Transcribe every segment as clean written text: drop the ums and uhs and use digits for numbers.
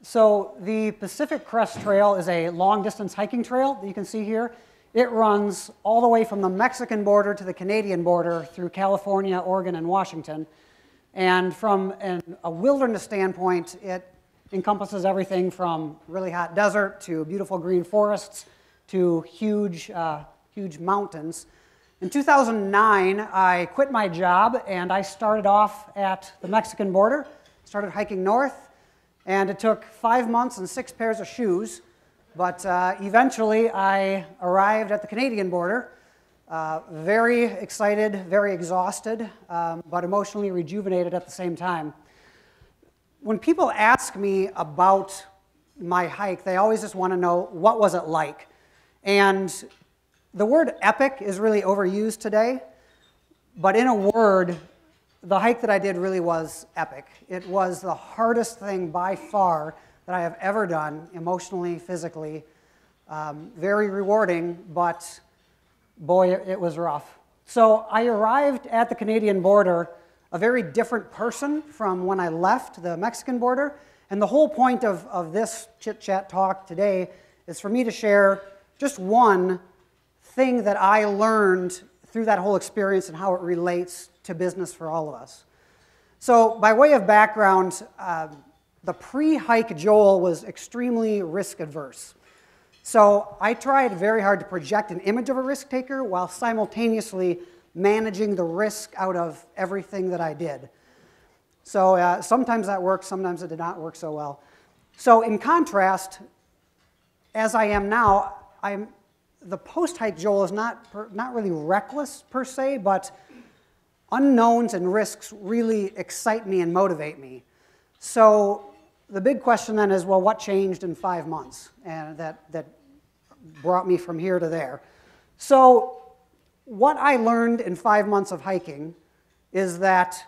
So the Pacific Crest Trail is a long-distance hiking trail that you can see here. It runs all the way from the Mexican border to the Canadian border through California, Oregon, and Washington. And from a wilderness standpoint, it encompasses everything from really hot desert to beautiful green forests to huge mountains. In 2009, I quit my job and I started off at the Mexican border, started hiking north, and it took 5 months and 6 pairs of shoes, but eventually I arrived at the Canadian border, very excited, very exhausted, but emotionally rejuvenated at the same time. When people ask me about my hike, they always just want to know, what was it like? And the word epic is really overused today, but in a word, the hike that I did really was epic. It was the hardest thing by far that I have ever done, emotionally, physically. Very rewarding, but boy, it was rough. So I arrived at the Canadian border a very different person from when I left the Mexican border. And the whole point of this chit-chat talk today is for me to share just one thing that I learned through that whole experience and how it relates to business for all of us. So by way of background, the pre-hike Joel was extremely risk-averse. So I tried very hard to project an image of a risk taker while simultaneously managing the risk out of everything that I did. So sometimes that worked, sometimes it did not work so well. So in contrast, as I am now, the post-hike Joel is not really reckless per se, but unknowns and risks really excite me and motivate me. So the big question then is, well, what changed in 5 months? And that brought me from here to there. So what I learned in 5 months of hiking is that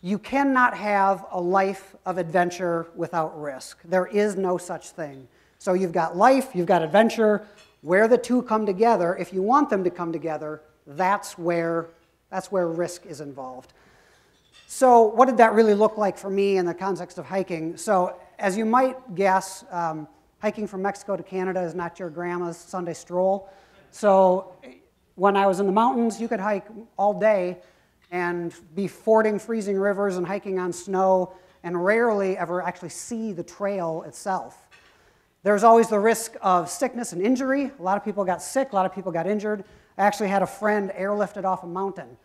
you cannot have a life of adventure without risk. There is no such thing. So you've got life, you've got adventure. Where the two come together, if you want them to come together, that's where risk is involved. So what did that really look like for me in the context of hiking? So as you might guess, hiking from Mexico to Canada is not your grandma's Sunday stroll. So when I was in the mountains, you could hike all day and be fording freezing rivers and hiking on snow and rarely ever actually see the trail itself. There's always the risk of sickness and injury. A lot of people got sick, a lot of people got injured. I actually had a friend airlifted off a mountain.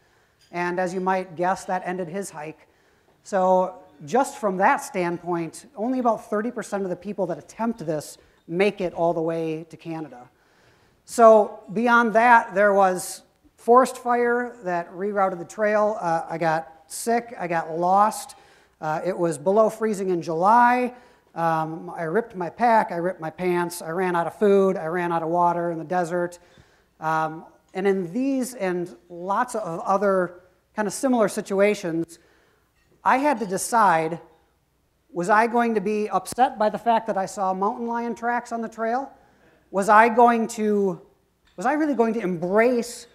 And as you might guess, that ended his hike. So just from that standpoint, only about 30% of the people that attempt this make it all the way to Canada. So beyond that, there was forest fire that rerouted the trail. I got sick, I got lost. It was below freezing in July. I ripped my pack, I ripped my pants, I ran out of food, I ran out of water in the desert. And in these and lots of other kind of similar situations, I had to decide, was I going to be upset by the fact that I saw mountain lion tracks on the trail? Was I really going to embrace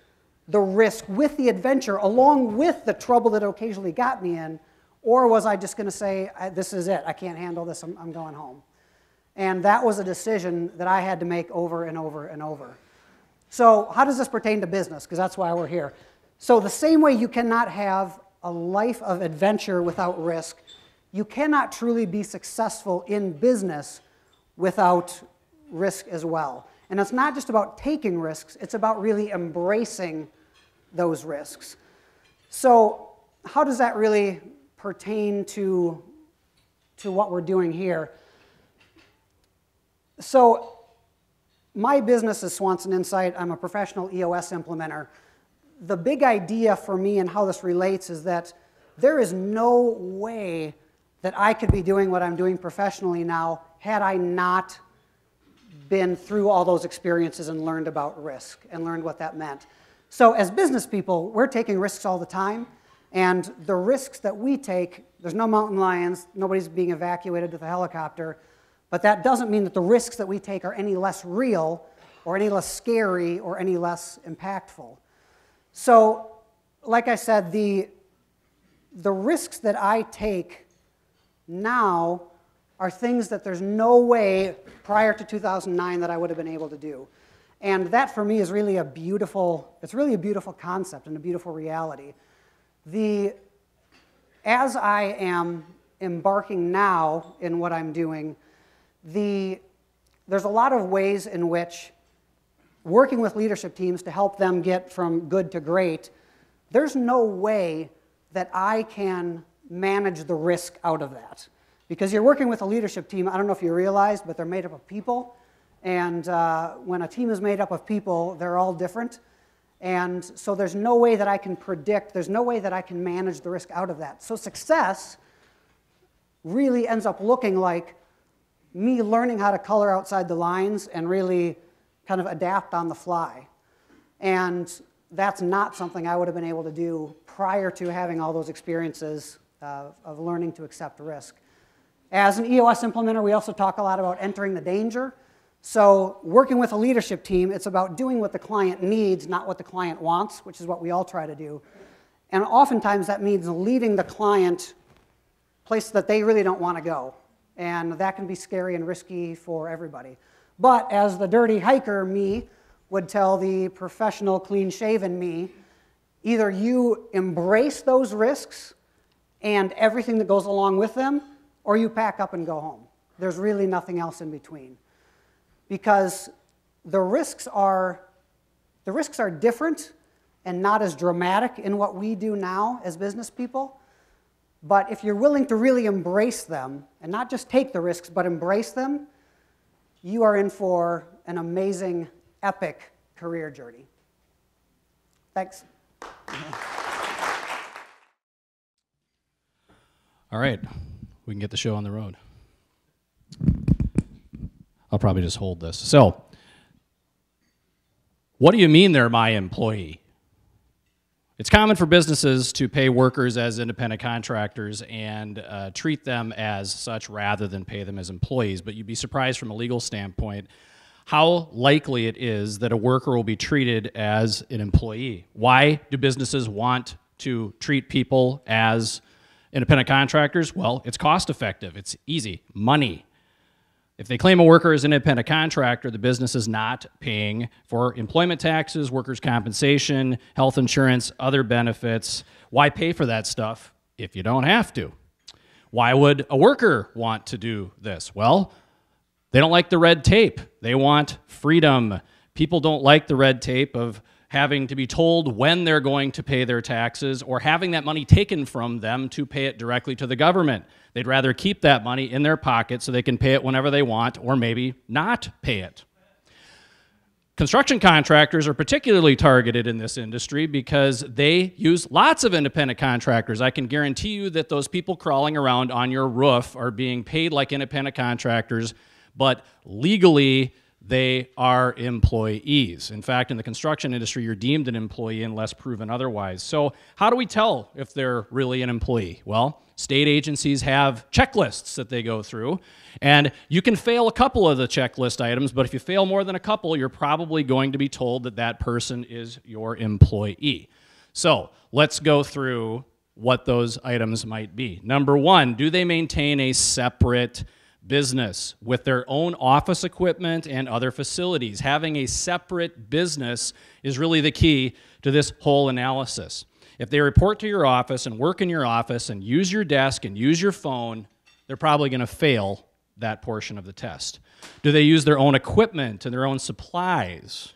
the risk with the adventure along with the trouble that occasionally got me in? Or was I just going to say, this is it, I can't handle this, I'm going home? And that was a decision that I had to make over and over and over. So how does this pertain to business? Because that's why we're here. So the same way you cannot have a life of adventure without risk, you cannot truly be successful in business without risk as well. And it's not just about taking risks, it's about really embracing those risks. So how does that really pertain to what we're doing here? So my business is Swanson Insight. I'm a professional EOS implementer. The big idea for me and how this relates is that there is no way that I could be doing what I'm doing professionally now had I not been through all those experiences and learned about risk and learned what that meant. So as business people, we're taking risks all the time. And the risks that we take, there's no mountain lions, nobody's being evacuated with a helicopter, but that doesn't mean that the risks that we take are any less real or any less scary or any less impactful. So, like I said, the risks that I take now are things that there's no way prior to 2009 that I would have been able to do. And that for me is really it's really a beautiful concept and a beautiful reality. As I am embarking now in what I'm doing, there's a lot of ways in which working with leadership teams to help them get from good to great, there's no way that I can manage the risk out of that. Because you're working with a leadership team, I don't know if you realized, but they're made up of people. And when a team is made up of people, they're all different. And so there's no way that I can predict, there's no way that I can manage the risk out of that. So success really ends up looking like me learning how to color outside the lines and really kind of adapt on the fly. And that's not something I would have been able to do prior to having all those experiences of learning to accept risk. As an EOS implementer, we also talk a lot about entering the danger. So working with a leadership team, it's about doing what the client needs, not what the client wants, which is what we all try to do. And oftentimes that means leading the client places that they really don't want to go. And that can be scary and risky for everybody. But as the dirty hiker me would tell the professional clean-shaven me, either you embrace those risks and everything that goes along with them, or you pack up and go home. There's really nothing else in between. Because the risks are different and not as dramatic in what we do now as business people. But if you're willing to really embrace them, and not just take the risks, but embrace them, you are in for an amazing, epic career journey. Thanks. All right, we can get the show on the road. I'll probably just hold this. So, what do you mean they're my employee? It's common for businesses to pay workers as independent contractors and treat them as such rather than pay them as employees. But you'd be surprised from a legal standpoint how likely it is that a worker will be treated as an employee. Why do businesses want to treat people as independent contractors? Well, it's cost effective. It's easy. Money. If they claim a worker as an independent contractor, the business is not paying for employment taxes, workers' compensation, health insurance, other benefits. Why pay for that stuff if you don't have to? Why would a worker want to do this? Well, they don't like the red tape. They want freedom. People don't like the red tape of having to be told when they're going to pay their taxes or having that money taken from them to pay it directly to the government. They'd rather keep that money in their pocket so they can pay it whenever they want or maybe not pay it. Construction contractors are particularly targeted in this industry because they use lots of independent contractors. I can guarantee you that those people crawling around on your roof are being paid like independent contractors, but legally they are employees. In fact, in the construction industry, you're deemed an employee unless proven otherwise. So how do we tell if they're really an employee? Well, state agencies have checklists that they go through, and you can fail a couple of the checklist items, but if you fail more than a couple, you're probably going to be told that that person is your employee. So let's go through what those items might be. Number one, do they maintain a separate business with their own office equipment and other facilities? Having a separate business is really the key to this whole analysis. If they report to your office and work in your office and use your desk and use your phone, they're probably going to fail that portion of the test. Do they use their own equipment and their own supplies?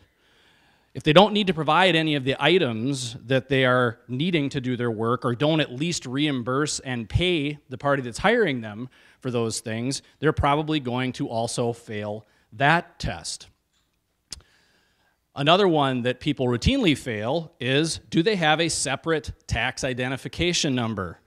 If they don't need to provide any of the items that they are needing to do their work or don't at least reimburse and pay the party that's hiring them for those things, they're probably going to also fail that test. Another one that people routinely fail is, do they have a separate tax identification number?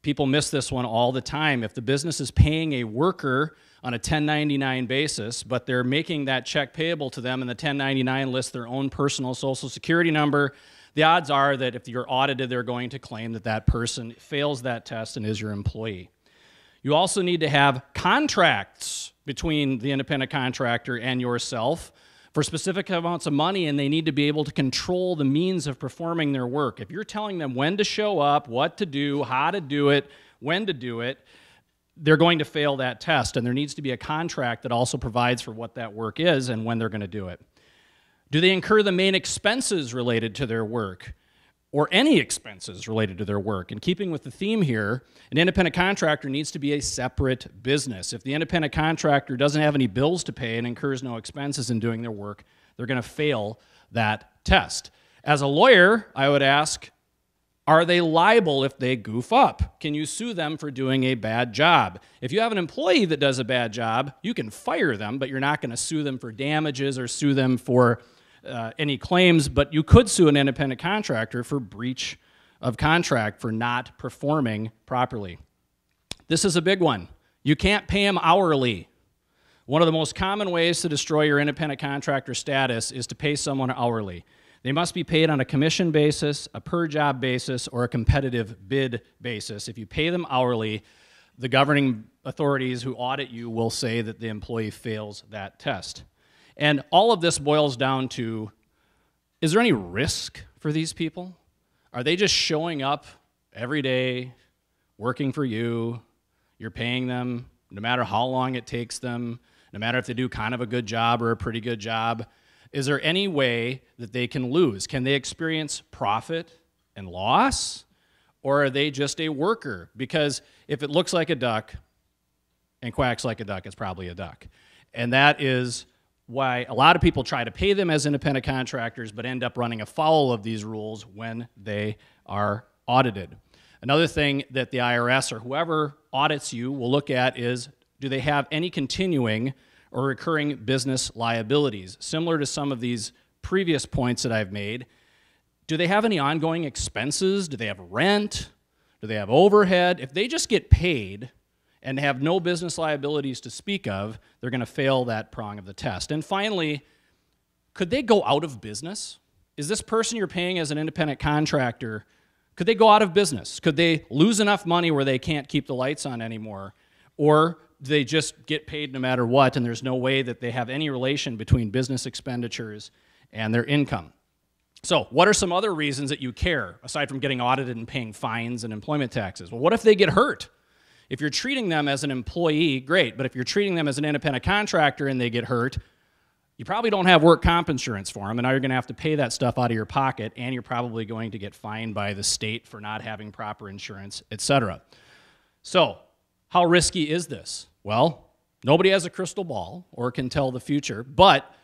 People miss this one all the time. If the business is paying a worker on a 1099 basis, but they're making that check payable to them and the 1099 lists their own personal social security number, the odds are that if you're audited, they're going to claim that that person fails that test and is your employee. You also need to have contracts between the independent contractor and yourself for specific amounts of money, and they need to be able to control the means of performing their work. If you're telling them when to show up, what to do, how to do it, when to do it, they're going to fail that test, and there needs to be a contract that also provides for what that work is and when they're going to do it. Do they incur the main expenses related to their work, or any expenses related to their work? In keeping with the theme here, an independent contractor needs to be a separate business. If the independent contractor doesn't have any bills to pay and incurs no expenses in doing their work, they're going to fail that test. As a lawyer, I would ask, are they liable if they goof up? Can you sue them for doing a bad job? If you have an employee that does a bad job, you can fire them, but you're not going to sue them for damages or sue them for any claims, but you could sue an independent contractor for breach of contract for not performing properly. This is a big one. You can't pay them hourly. One of the most common ways to destroy your independent contractor status is to pay someone hourly. They must be paid on a commission basis, a per job basis, or a competitive bid basis. If you pay them hourly, the governing authorities who audit you will say that the employee fails that test. And all of this boils down to, is there any risk for these people? Are they just showing up every day, working for you, you're paying them no matter how long it takes them, no matter if they do kind of a good job or a pretty good job? Is there any way that they can lose? Can they experience profit and loss? Or are they just a worker? Because if it looks like a duck and quacks like a duck, it's probably a duck. And that is why a lot of people try to pay them as independent contractors but end up running afoul of these rules when they are audited. Another thing that the IRS or whoever audits you will look at is, do they have any continuing or recurring business liabilities? Similar to some of these previous points that I've made, do they have any ongoing expenses? Do they have rent? Do they have overhead? If they just get paid and have no business liabilities to speak of, they're going to fail that prong of the test. And finally, could they go out of business? Is this person you're paying as an independent contractor, could they go out of business? Could they lose enough money where they can't keep the lights on anymore? Or do they just get paid no matter what, and there's no way that they have any relation between business expenditures and their income? So what are some other reasons that you care, aside from getting audited and paying fines and employment taxes? Well, what if they get hurt? If you're treating them as an employee, great, but if you're treating them as an independent contractor and they get hurt, you probably don't have work comp insurance for them, and now you're going to have to pay that stuff out of your pocket, and you're probably going to get fined by the state for not having proper insurance, etc. So how risky is this? Well, nobody has a crystal ball or can tell the future, but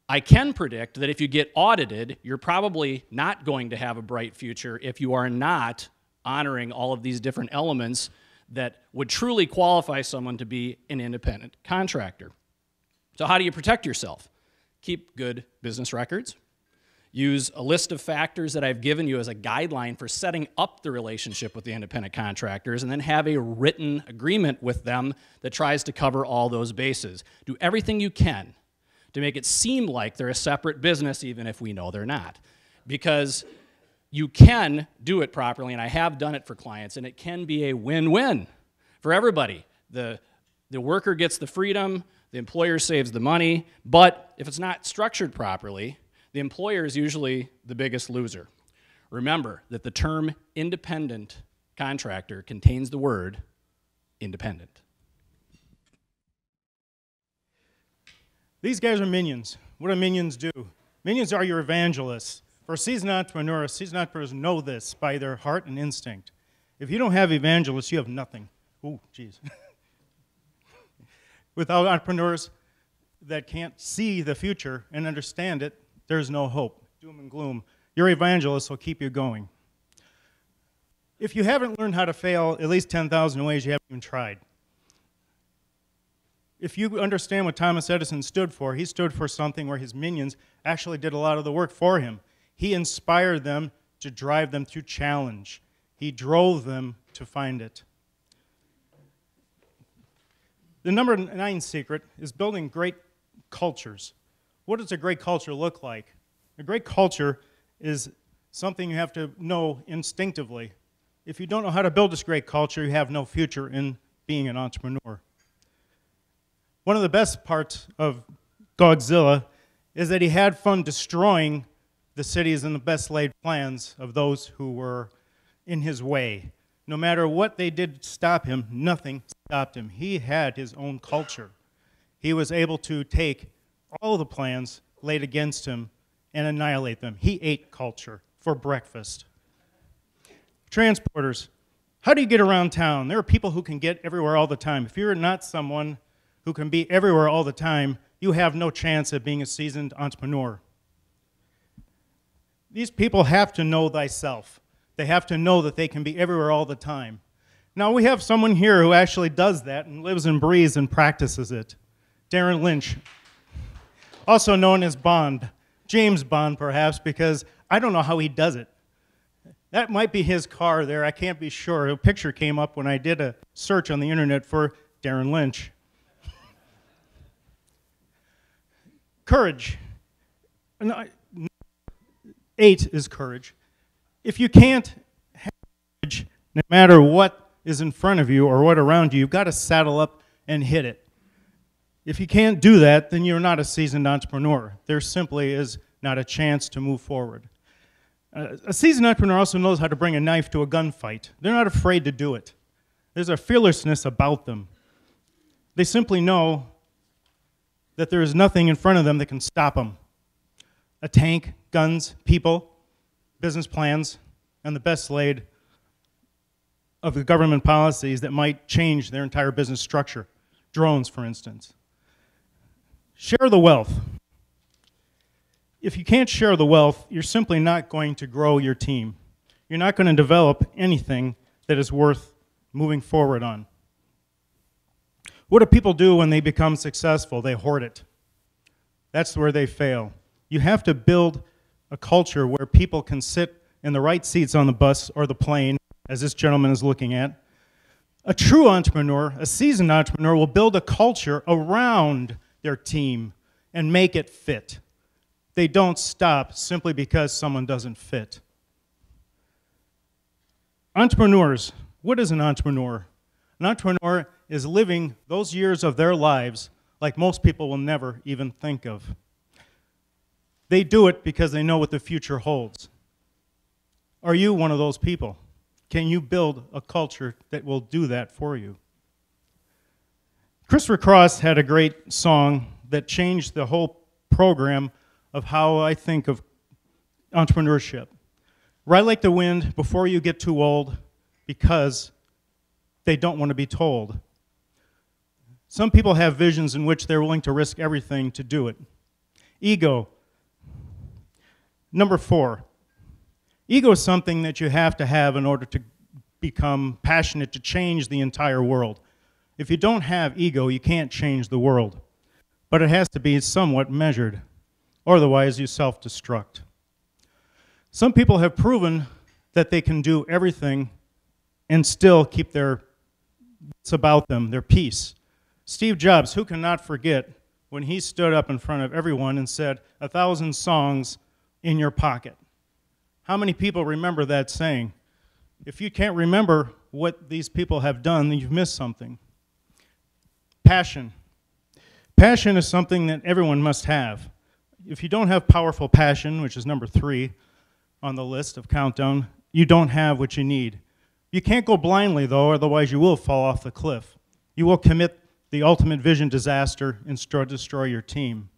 I can predict that if you get audited, you're probably not going to have a bright future if you are not honoring all of these different elements that would truly qualify someone to be an independent contractor. So how do you protect yourself? Keep good business records. Use a list of factors that I've given you as a guideline for setting up the relationship with the independent contractors, and then have a written agreement with them that tries to cover all those bases. Do everything you can to make it seem like they're a separate business, even if we know they're not. Because you can do it properly, and I have done it for clients, and it can be a win-win for everybody. The worker gets the freedom, the employer saves the money, but if it's not structured properly, the employer is usually the biggest loser. Remember that the term independent contractor contains the word independent. These guys are minions. What do minions do? Minions are your evangelists. For seasoned entrepreneurs know this by their heart and instinct. If you don't have evangelists, you have nothing. Oh, geez. Without entrepreneurs that can't see the future and understand it, there's no hope. Doom and gloom. Your evangelists will keep you going. If you haven't learned how to fail at least 10,000 ways, you haven't even tried. If you understand what Thomas Edison stood for, he stood for something where his minions actually did a lot of the work for him. He inspired them to drive them through challenge. He drove them to find it. The number 9 secret is building great cultures. What does a great culture look like? A great culture is something you have to know instinctively. If you don't know how to build this great culture, you have no future in being an entrepreneur. One of the best parts of Godzilla is that he had fun destroying the cities and the best laid plans of those who were in his way. No matter what they did to stop him, nothing stopped him. He had his own culture. He was able to take all the plans laid against him and annihilate them. He ate culture for breakfast. Transporters. How do you get around town? There are people who can get everywhere all the time. If you're not someone who can be everywhere all the time, you have no chance of being a seasoned entrepreneur. These people have to know thyself. They have to know that they can be everywhere all the time. Now, we have someone here who actually does that and lives and breathes and practices it. Darren Lynch, also known as Bond. James Bond, perhaps, because I don't know how he does it. That might be his car there. I can't be sure. A picture came up when I did a search on the internet for Darren Lynch. Courage. 8 is courage. If you can't have courage, no matter what is in front of you or what around you, you've got to saddle up and hit it. If you can't do that, then you're not a seasoned entrepreneur. There simply is not a chance to move forward. A seasoned entrepreneur also knows how to bring a knife to a gunfight. They're not afraid to do it. There's a fearlessness about them. They simply know that there is nothing in front of them that can stop them. A tank, guns, people, business plans, and the best laid of the government policies that might change their entire business structure. Drones, for instance. Share the wealth. If you can't share the wealth, you're simply not going to grow your team. You're not going to develop anything that is worth moving forward on. What do people do when they become successful? They hoard it. That's where they fail. You have to build a culture where people can sit in the right seats on the bus or the plane, as this gentleman is looking at. A true entrepreneur, a seasoned entrepreneur, will build a culture around their team and make it fit. They don't stop simply because someone doesn't fit. Entrepreneurs. What is an entrepreneur? An entrepreneur is living those years of their lives like most people will never even think of. They do it because they know what the future holds. Are you one of those people? Can you build a culture that will do that for you? Christopher Cross had a great song that changed the whole program of how I think of entrepreneurship. Ride like the wind before you get too old, because they don't want to be told. Some people have visions in which they're willing to risk everything to do it. Ego. Number 4. Ego is something that you have to have in order to become passionate to change the entire world. If you don't have ego, you can't change the world. But it has to be somewhat measured, or otherwise you self-destruct. Some people have proven that they can do everything and still keep their wits about them, their peace. Steve Jobs, who cannot forget when he stood up in front of everyone and said, 1,000 songs in your pocket. How many people remember that saying? If you can't remember what these people have done, then you've missed something. Passion. Passion is something that everyone must have. If you don't have powerful passion, which is number 3 on the list of countdown, you don't have what you need. You can't go blindly, though, otherwise you will fall off the cliff. You will commit the ultimate vision disaster and destroy your team.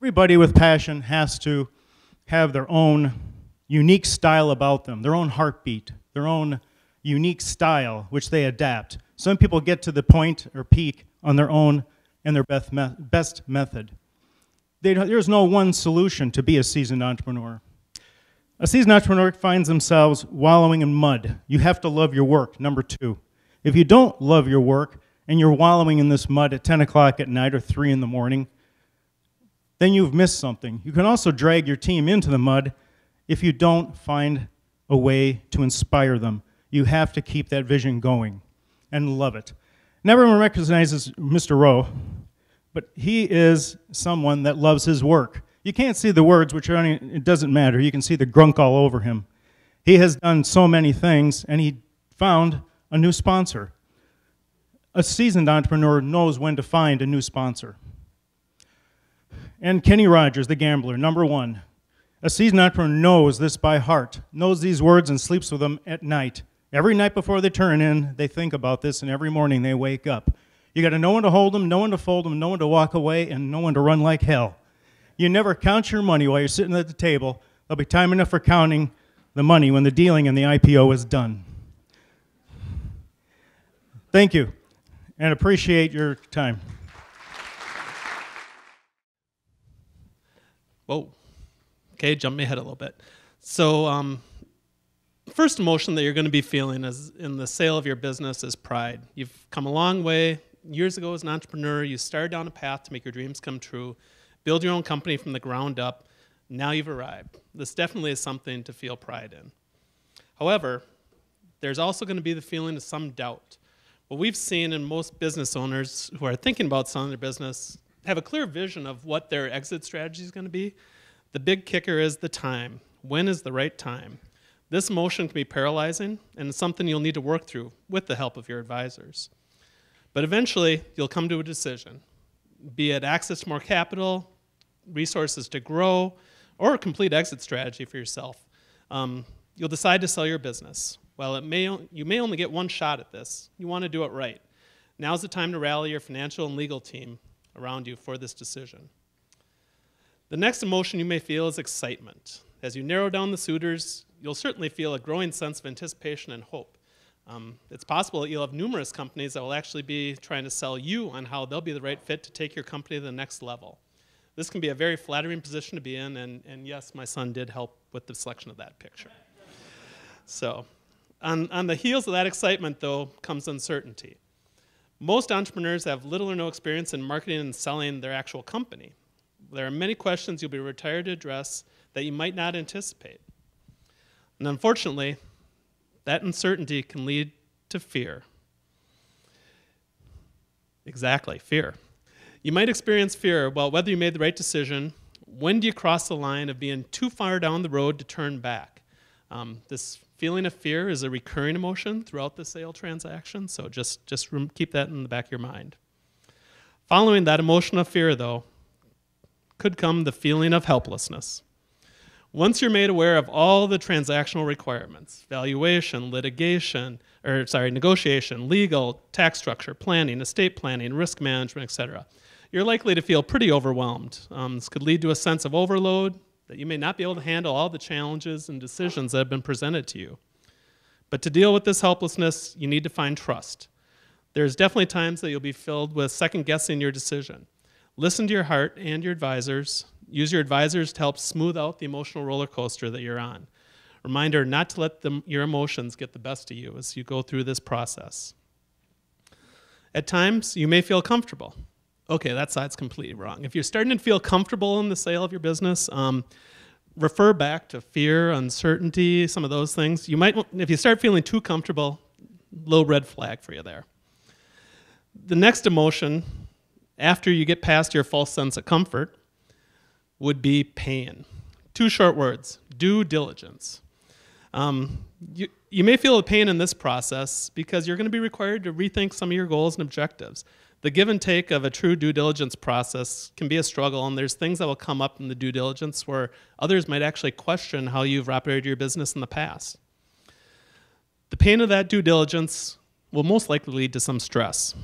Everybody with passion has to have their own unique style about them, their own heartbeat, their own unique style, which they adapt. Some people get to the point or peak on their own and their best method. There's no one solution to be a seasoned entrepreneur. A seasoned entrepreneur finds themselves wallowing in mud. You have to love your work, number 2. If you don't love your work and you're wallowing in this mud at 10 o'clock at night or 3 in the morning, then you've missed something. You can also drag your team into the mud if you don't find a way to inspire them. You have to keep that vision going and love it. And everyone recognizes Mr. Rowe, but he is someone that loves his work. You can't see the words, which it doesn't matter. You can see the grunk all over him. He has done so many things, and he found a new sponsor. A seasoned entrepreneur knows when to find a new sponsor. And Kenny Rogers, the gambler, number 1. A seasoned entrepreneur knows this by heart, knows these words and sleeps with them at night Every night before they turn in, they think about this, and every morning they wake up. You got to know when to hold them, know when to fold them, know when to walk away, and know when to run like hell. You never count your money while you're sitting at the table. There'll be time enough for counting the money when the dealing and the IPO is done. Thank you, and appreciate your time. Whoa. Okay, jump ahead a little bit. So, first emotion that you're going to be feeling is in the sale of your business is pride. You've come a long way. Years ago as an entrepreneur, you started down a path to make your dreams come true, build your own company from the ground up. Now you've arrived. This definitely is something to feel pride in. However, there's also going to be the feeling of some doubt. What we've seen in most business owners who are thinking about selling their business have a clear vision of what their exit strategy is going to be. The big kicker is the time. When is the right time? This emotion can be paralyzing, and it's something you'll need to work through with the help of your advisors. But eventually, you'll come to a decision, be it access to more capital, resources to grow, or a complete exit strategy for yourself. You'll decide to sell your business. While you may only get one shot at this, you want to do it right. Now's the time to rally your financial and legal team around you for this decision. The next emotion you may feel is excitement. As you narrow down the suitors, you'll certainly feel a growing sense of anticipation and hope. It's possible that you'll have numerous companies that will actually be trying to sell you on how they'll be the right fit to take your company to the next level. This can be a very flattering position to be in, and yes, my son did help with the selection of that picture. So, on the heels of that excitement, though, comes uncertainty. Most entrepreneurs have little or no experience in marketing and selling their actual company. There are many questions you'll be required to address that you might not anticipate. And unfortunately, that uncertainty can lead to fear. Exactly, fear. You might experience fear about whether you made the right decision. When do you cross the line of being too far down the road to turn back? This feeling of fear is a recurring emotion throughout the sale transaction, so just keep that in the back of your mind. Following that emotion of fear, though, could come the feeling of helplessness. Once you're made aware of all the transactional requirements, valuation, negotiation, legal, tax structure, planning, estate planning, risk management, etc., you're likely to feel pretty overwhelmed. This could lead to a sense of overload, that you may not be able to handle all the challenges and decisions that have been presented to you. But to deal with this helplessness, you need to find trust. There's definitely times that you'll be filled with second-guessing your decision. Listen to your heart and your advisors. Use your advisors to help smooth out the emotional roller coaster that you're on. Reminder not to let your emotions get the best of you as you go through this process. At times, you may feel comfortable. Okay, that side's completely wrong. If you're starting to feel comfortable in the sale of your business, refer back to fear, uncertainty, some of those things. You might, if you start feeling too comfortable, low red flag for you there. The next emotion, after you get past your false sense of comfort, would be pain. Two short words: due diligence. You may feel a pain in this process because you're going to be required to rethink some of your goals and objectives. The give and take of a true due diligence process can be a struggle, and there's things that will come up in the due diligence where others might actually question how you've operated your business in the past. The pain of that due diligence will most likely lead to some stress.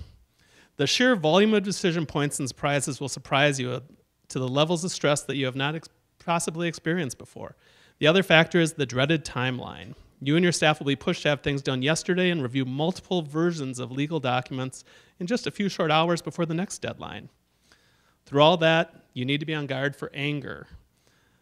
The sheer volume of decision points and surprises will surprise you to the levels of stress that you have not possibly experienced before. The other factor is the dreaded timeline. You and your staff will be pushed to have things done yesterday and review multiple versions of legal documents in just a few short hours before the next deadline. Through all that, you need to be on guard for anger.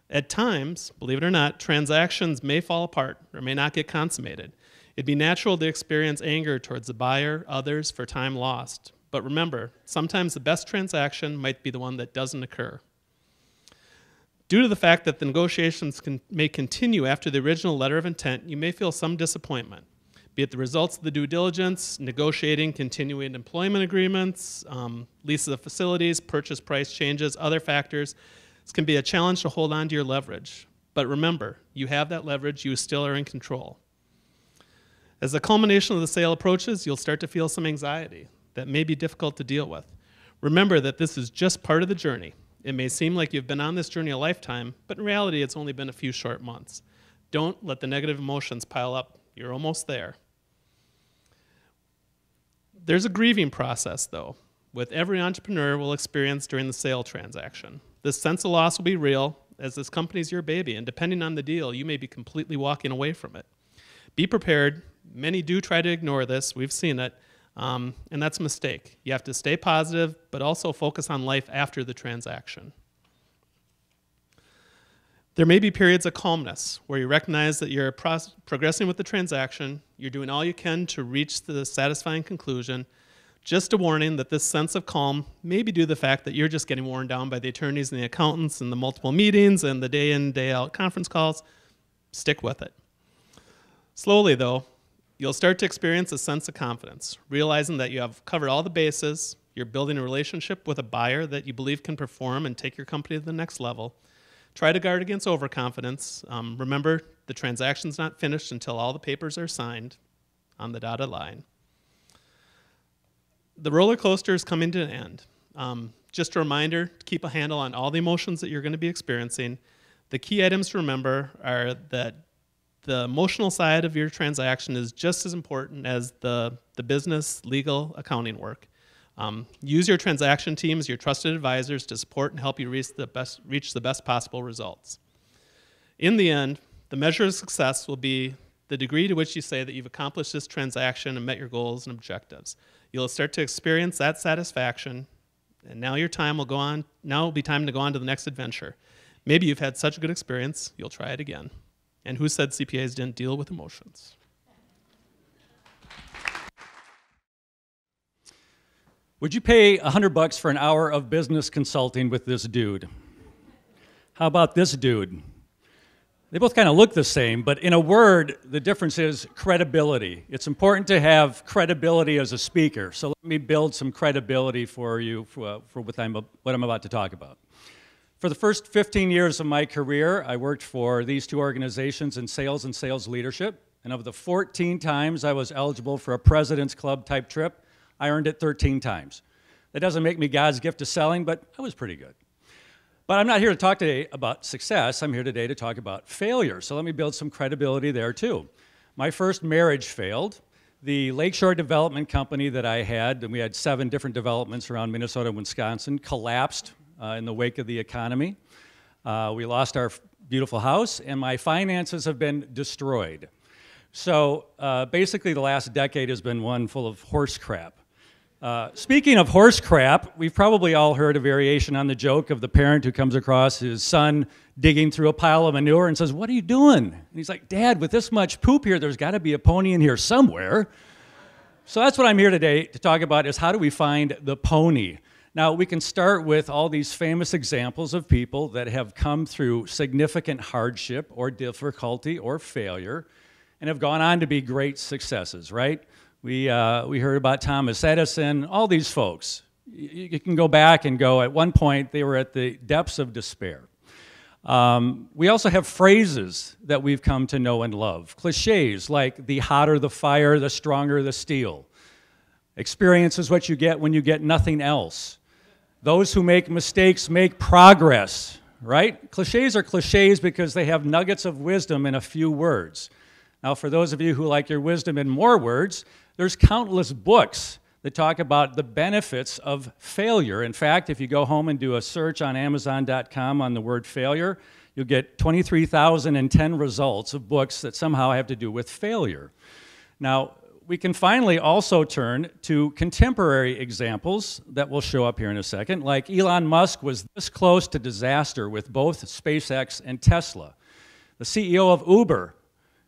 At times, believe it or not, transactions may fall apart or may not get consummated. It'd be natural to experience anger towards the buyer, others, for time lost. But remember, sometimes the best transaction might be the one that doesn't occur. Due to the fact that the negotiations may continue after the original letter of intent, you may feel some disappointment, be it the results of the due diligence, negotiating continuing employment agreements, leases of facilities, purchase price changes, other factors. This can be a challenge to hold on to your leverage. But remember, you have that leverage, you still are in control. As the culmination of the sale approaches, you'll start to feel some anxiety that may be difficult to deal with. Remember that this is just part of the journey. It may seem like you've been on this journey a lifetime, but in reality, it's only been a few short months. Don't let the negative emotions pile up. You're almost there. There's a grieving process, though, with every entrepreneur will experience during the sale transaction. This sense of loss will be real, as this company's your baby, and depending on the deal, you may be completely walking away from it. Be prepared. Many do try to ignore this. We've seen it, and that's a mistake. You have to stay positive, but also focus on life after the transaction. There may be periods of calmness where you recognize that you're progressing with the transaction, you're doing all you can to reach the satisfying conclusion. Just a warning that this sense of calm may be due to the fact that you're just getting worn down by the attorneys and the accountants and the multiple meetings and the day in, day out conference calls. Stick with it. Slowly, though, you'll start to experience a sense of confidence, realizing that you have covered all the bases, you're building a relationship with a buyer that you believe can perform and take your company to the next level. Try to guard against overconfidence. Remember, the transaction's not finished until all the papers are signed on the dotted line. The roller coaster is coming to an end. Just a reminder to keep a handle on all the emotions that you're going to be experiencing. The key items to remember are that the emotional side of your transaction is just as important as the business, legal, accounting work. Use your transaction team as your trusted advisors to support and help you reach the best possible results. In the end, the measure of success will be the degree to which you say that you've accomplished this transaction and met your goals and objectives. You'll start to experience that satisfaction, and now your time will go on. Now will be time to go on to the next adventure. Maybe you've had such a good experience, you'll try it again. And who said CPAs didn't deal with emotions? Would you pay $100 for an hour of business consulting with this dude? How about this dude? They both kind of look the same, but in a word, the difference is credibility. It's important to have credibility as a speaker, so let me build some credibility for you for what I'm about to talk about. For the first 15 years of my career, I worked for these two organizations in sales and sales leadership, and of the 14 times I was eligible for a President's Club type trip, I earned it 13 times. That doesn't make me God's gift to selling, but I was pretty good. But I'm not here to talk today about success. I'm here today to talk about failure. So let me build some credibility there too. My first marriage failed. The Lakeshore Development Company that I had, and we had 7 different developments around Minnesota and Wisconsin, collapsed in the wake of the economy. We lost our beautiful house, and my finances have been destroyed. So basically the last decade has been one full of horse crap. Speaking of horse crap, we've probably all heard a variation on the joke of the parent who comes across his son digging through a pile of manure and says, "What are you doing?" And he's like, "Dad, with this much poop here, there's got to be a pony in here somewhere." So that's what I'm here today to talk about, is how do we find the pony? Now, we can start with all these famous examples of people that have come through significant hardship or difficulty or failure and have gone on to be great successes, right? We heard about Thomas Edison, all these folks. You can go back and go, at one point, they were at the depths of despair. We also have phrases that we've come to know and love. Cliches like, the hotter the fire, the stronger the steel. Experience is what you get when you get nothing else. Those who make mistakes make progress, right? Cliches are cliches because they have nuggets of wisdom in a few words. Now, for those of you who like your wisdom in more words, there's countless books that talk about the benefits of failure. In fact, if you go home and do a search on Amazon.com on the word failure, you'll get 23,010 results of books that somehow have to do with failure. Now, we can finally also turn to contemporary examples that will show up here in a second, like Elon Musk was this close to disaster with both SpaceX and Tesla. The CEO of Uber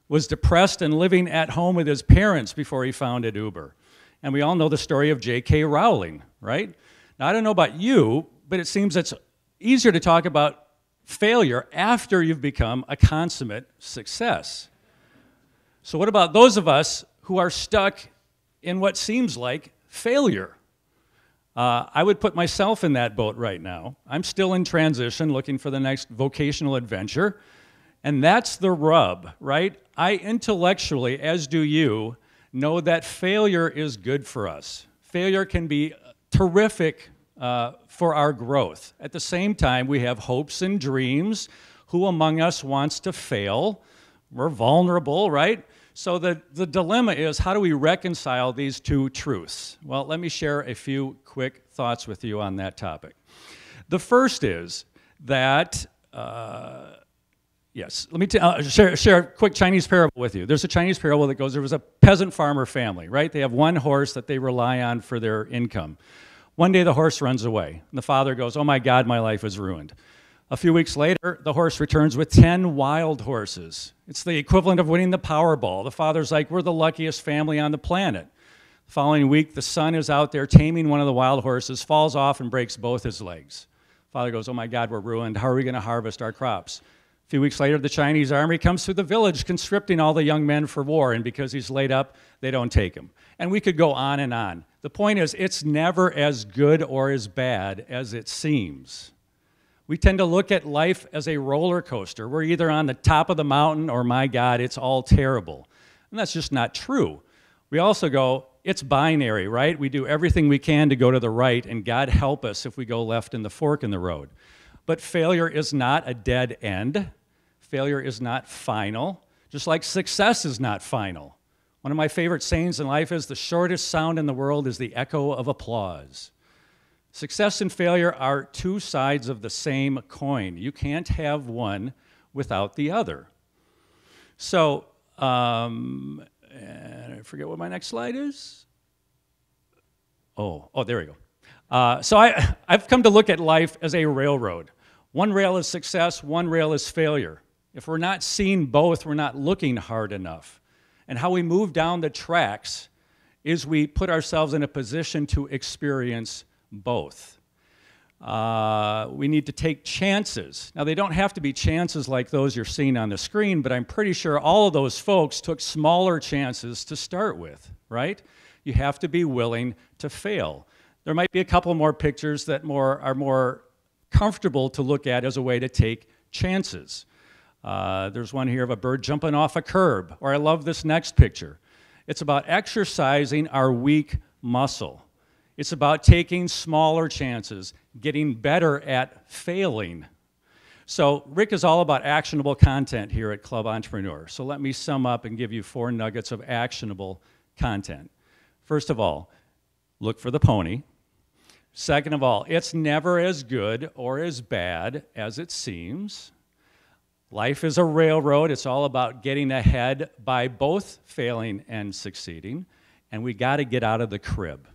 was depressed and living at home with his parents before he founded Uber. And we all know the story of J.K. Rowling, right? Now, I don't know about you, but it seems it's easier to talk about failure after you've become a consummate success. So what about those of us who are stuck in what seems like failure? I would put myself in that boat right now. I'm still in transition, looking for the next vocational adventure. And that's the rub, right? I intellectually, as do you, know that failure is good for us. Failure can be terrific for our growth. At the same time, we have hopes and dreams. Who among us wants to fail? We're vulnerable, right? So the dilemma is, how do we reconcile these two truths? Well, let me share a few quick thoughts with you on that topic. The first is that, yes, let me share a quick Chinese parable with you. There's a Chinese parable that goes, there was a peasant farmer family, right? They have one horse that they rely on for their income. One day the horse runs away, and the father goes, oh my God, my life is ruined. A few weeks later, the horse returns with 10 wild horses. It's the equivalent of winning the Powerball. The father's like, we're the luckiest family on the planet. The following week, the son is out there taming one of the wild horses, falls off and breaks both his legs. Father goes, oh my God, we're ruined. How are we going to harvest our crops? A few weeks later, the Chinese army comes through the village conscripting all the young men for war, and because he's laid up, they don't take him. And we could go on and on. The point is, it's never as good or as bad as it seems. We tend to look at life as a roller coaster. We're either on the top of the mountain or, my God, it's all terrible. And that's just not true. We also go, it's binary, right? We do everything we can to go to the right, and God help us if we go left in the fork in the road. But failure is not a dead end. Failure is not final, just like success is not final. One of my favorite sayings in life is, the shortest sound in the world is the echo of applause. Success and failure are two sides of the same coin. You can't have one without the other. So, and I forget what my next slide is. Oh, there we go. So I've come to look at life as a railroad. One rail is success, one rail is failure. If we're not seeing both, we're not looking hard enough. And how we move down the tracks is we put ourselves in a position to experience both. We need to take chances. Now, they don't have to be chances like those you're seeing on the screen, but I'm pretty sure all of those folks took smaller chances to start with, right? You have to be willing to fail. There might be a couple more pictures that are more comfortable to look at as a way to take chances. There's one here of a bird jumping off a curb, or I love this next picture. It's about exercising our weak muscle. It's about taking smaller chances, getting better at failing. So Rick is all about actionable content here at Club Entrepreneur. So let me sum up and give you 4 nuggets of actionable content. First of all, look for the pony. Second of all, it's never as good or as bad as it seems. Life is a railroad. It's all about getting ahead by both failing and succeeding. And we got to get out of the crib.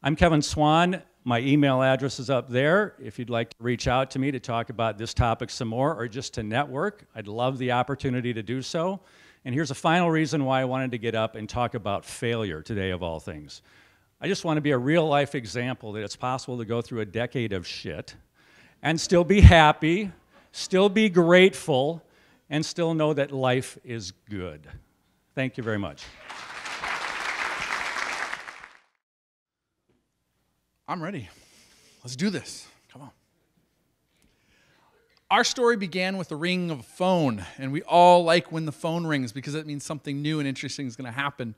I'm Kevin Swan. My email address is up there. If you'd like to reach out to me to talk about this topic some more or just to network, I'd love the opportunity to do so. And here's a final reason why I wanted to get up and talk about failure today of all things. I just want to be a real-life example that it's possible to go through a decade of shit and still be happy, still be grateful, and still know that life is good. Thank you very much. I'm ready. Let's do this. Come on. Our story began with the ring of a phone, and we all like when the phone rings because it means something new and interesting is going to happen.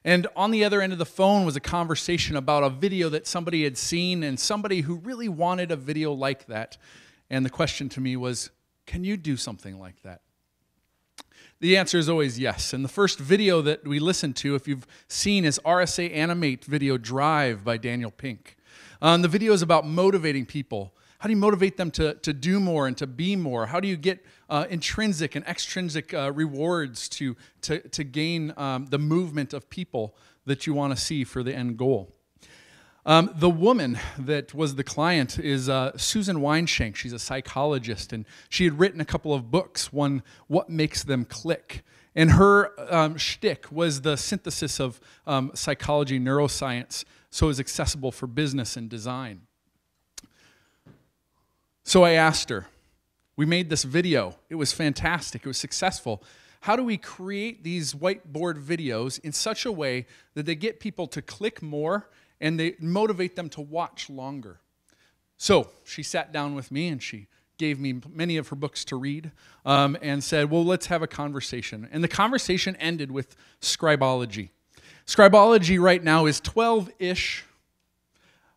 And on the other end of the phone was a conversation about a video that somebody had seen and somebody who really wanted a video like that. And the question to me was, can you do something like that? The answer is always yes. And the first video that we listened to, if you've seen, is RSA Animate video Drive by Daniel Pink. The video is about motivating people. How do you motivate them to do more and to be more? How do you get intrinsic and extrinsic rewards to gain the movement of people that you want to see for the end goal? The woman that was the client is Susan Weinschenk. She's a psychologist, and she had written a couple of books. One, What Makes Them Click. And her shtick was the synthesis of psychology, neuroscience, so it was accessible for business and design. So I asked her, we made this video. It was fantastic. It was successful. How do we create these whiteboard videos in such a way that they get people to click more and they motivate them to watch longer? So she sat down with me and she gave me many of her books to read and said, well, let's have a conversation. And the conversation ended with Scribology. Scribology right now is 12-ish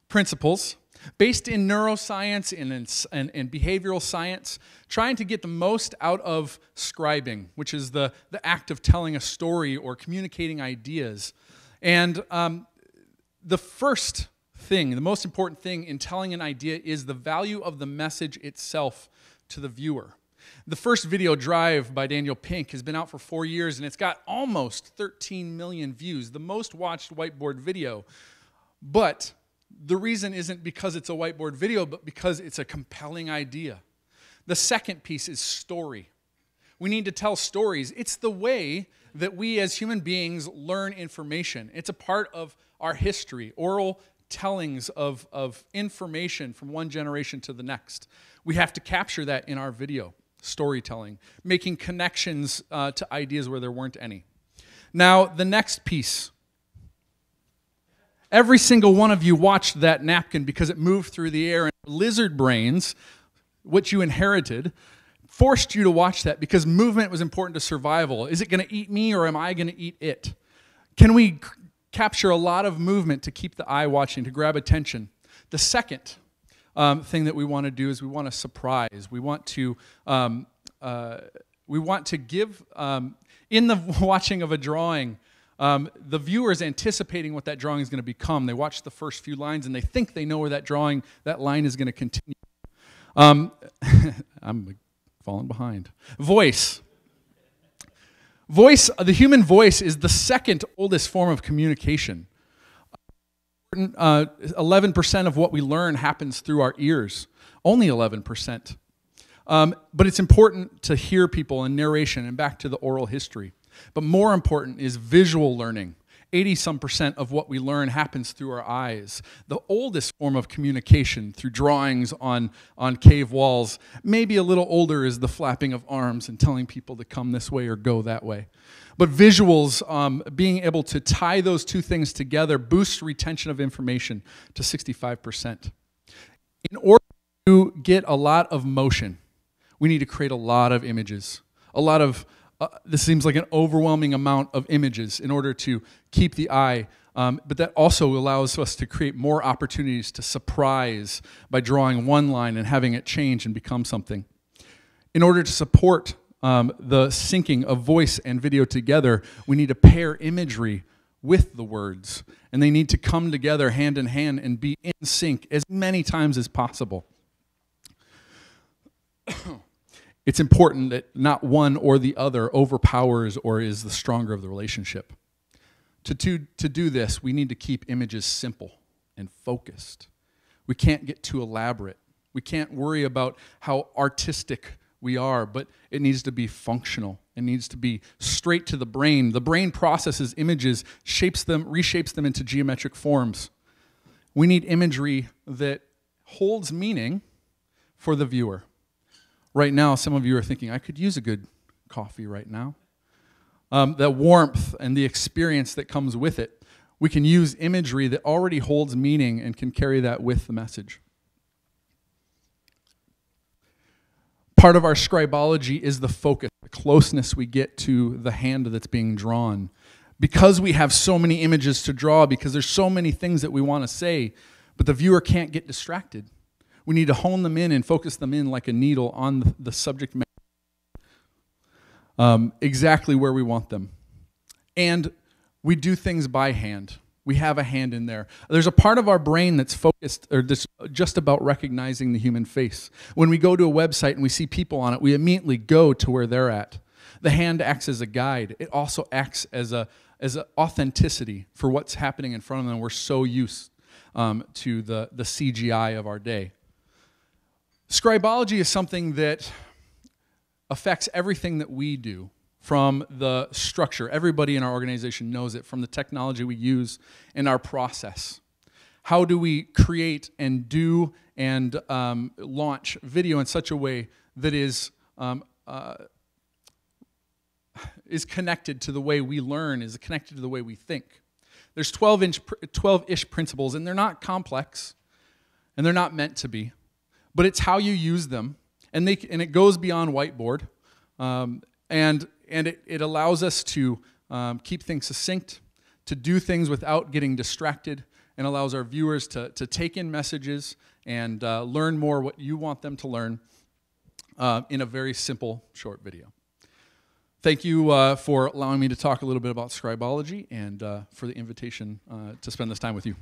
principles Based in neuroscience and behavioral science, trying to get the most out of scribing, which is the act of telling a story or communicating ideas. And the first thing, the most important thing in telling an idea is the value of the message itself to the viewer. The first video, Drive by Daniel Pink, has been out for 4 years, and it's got almost 13 million views, the most watched whiteboard video. But the reason isn't because it's a whiteboard video, but because it's a compelling idea. The second piece is story. We need to tell stories. It's the way that we as human beings learn information. It's a part of our history, oral tellings of information from one generation to the next. We have to capture that in our video, storytelling, making connections to ideas where there weren't any. Now, the next piece. Every single one of you watched that napkin because it moved through the air, and lizard brains, which you inherited, forced you to watch that because movement was important to survival. Is it going to eat me or am I going to eat it? Can we capture a lot of movement to keep the eye watching, to grab attention? The second thing that we want to do is we want to surprise. We want to give, in the watching of a drawing, the viewer is anticipating what that drawing is going to become. They watch the first few lines and they think they know where that line is going to continue. I'm falling behind. Voice. The human voice is the second oldest form of communication. 11% of what we learn happens through our ears. Only 11%. But it's important to hear people in narration and back to the oral history. But more important is visual learning. 80-some% of what we learn happens through our eyes. The oldest form of communication through drawings on cave walls, maybe a little older, is the flapping of arms and telling people to come this way or go that way. But visuals, being able to tie those two things together, boosts retention of information to 65%. In order to get a lot of motion, we need to create a lot of images, this seems like an overwhelming amount of images in order to keep the eye, but that also allows us to create more opportunities to surprise by drawing one line and having it change and become something. In order to support the syncing of voice and video together, we need to pair imagery with the words, and they need to come together hand in hand and be in sync as many times as possible. It's important that not one or the other overpowers or is the stronger of the relationship. To do this, we need to keep images simple and focused. We can't get too elaborate. We can't worry about how artistic we are, but it needs to be functional. It needs to be straight to the brain. The brain processes images, reshapes them into geometric forms. We need imagery that holds meaning for the viewer. Right now, some of you are thinking, I could use a good coffee right now. The warmth and the experience that comes with it. We can use imagery that already holds meaning and can carry that with the message. Part of our scribology is the focus, the closeness we get to the hand that's being drawn. Because we have so many images to draw, because there's so many things that we want to say, but the viewer can't get distracted. We need to hone them in and focus them in like a needle on the subject matter, exactly where we want them. And we do things by hand. We have a hand in there. There's a part of our brain that's focused, or that's just about recognizing the human face. When we go to a website and we see people on it, we immediately go to where they're at. The hand acts as a guide. It also acts as an authenticity for what's happening in front of them. We're so used to the CGI of our day. Scribology is something that affects everything that we do, from the structure. Everybody in our organization knows it, from the technology we use in our process. How do we create and do and launch video in such a way that is connected to the way we learn, is connected to the way we think? There's 12-ish principles, and they're not complex, and they're not meant to be. But it's how you use them, and it goes beyond whiteboard, and it allows us to keep things succinct, to do things without getting distracted, and allows our viewers to take in messages and learn more what you want them to learn in a very simple, short video. Thank you for allowing me to talk a little bit about Scribology and for the invitation to spend this time with you.